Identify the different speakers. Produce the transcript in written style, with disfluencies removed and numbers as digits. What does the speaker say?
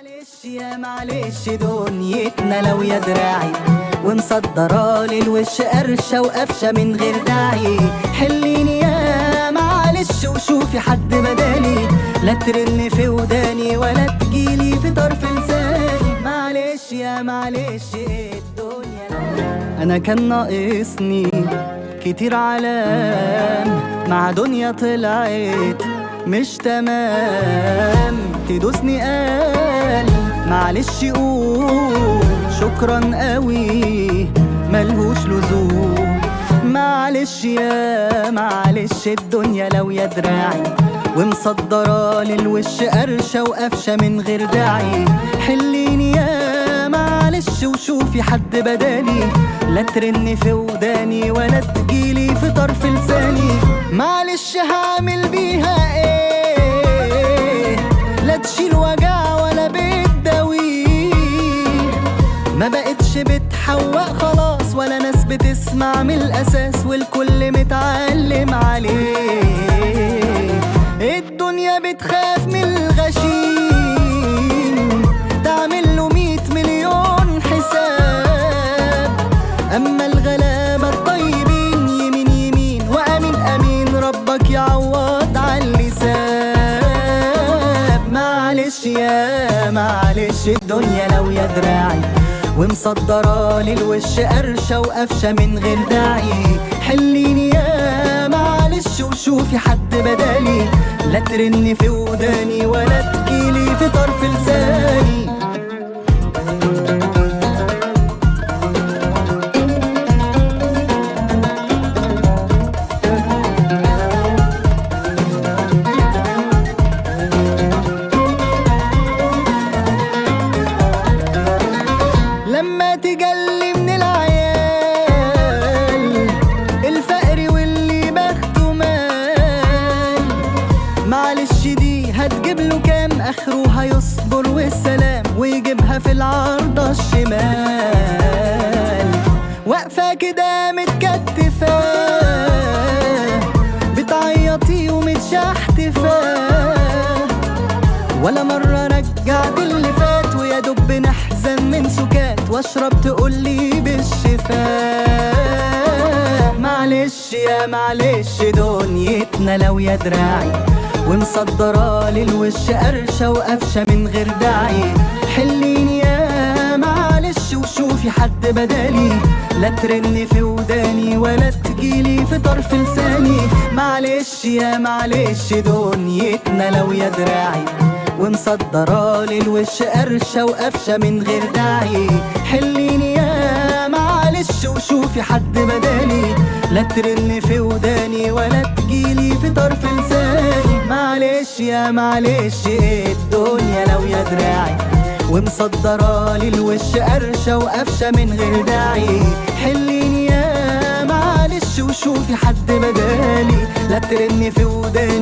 Speaker 1: معلش يا معلش دنيتنا لو يا دراعي، ومصدرة للوش قرشة وقفشة من غير داعي. حليني يا معلش وشوفي حد بدالي، لا ترن في وداني ولا تجيلي في طرف لساني. معلش يا معلش الدنيا انا كان ناقصني كتير علام، مع دنيا طلعت مش تمام. تدوسني قال معلش قول شكرا قوي ملهوش لزوم. معلش يا معلش الدنيا لو يا دراعي، ومصدرة للوش قرشة وقفشة من غير داعي. حليني يا معلش وشوفي حد بدالي، لا ترن في وداني ولا تجيلي في طرف لساني. معلش هعمل بيها ايه؟ لا تشيل وجع ولا بتداويه، ما بقتش بتحوق خلاص ولا ناس بتسمع من الاساس، والكل متعلم عليه. الدنيا بتخاف من الغشيم، تعمل له 100 مليون حساب. اما الغلابة الطيبين يمين يمين وامين امين، ربك يعوض على اللسان. معلش يا معلش الدنيا لو يا دراعي، ومصدرة للوش قرشة وقفشة من غير داعي. حليني يا معلش وشوفي حد بدالي، لا ترن في وداني ولا تجيلي في طرف لساني. لما تجلي من العيال الفقر واللي بخته مال، معلش دي هتجيب له كام؟ اخره هيصبر والسلام ويجيبها في العارضة الشمال. واقفة كده متكتفة بتعيطي ومتشحتفة، ولا مرة رجعت اللي فات ويا دوب نحزن من سكات، واشرب تقولي بالشفاء. معلش يا معلش دنيتنا لو يا دراعي، ومصدرة للوش قرشة وقفشة من غير داعي. حليني يا معلش وشوفي حد بدالي، لا ترن في وداني ولا تجيلي في طرف لساني. معلش يا معلش دنيتنا لو يا دراعي، ومصدرة للوش قرشة وقفشة من غير داعي. حليني يا معلش وشوفي حد بدالي، لا ترن في وداني ولا تجيلي في طرف لساني. معلش يا معلش الدنيا لو يا دراعي، ومصدرة للوش قرشة وقفشة من غير داعي. حليني يا معلش وشوفي حد بدالي، لا ترن في وداني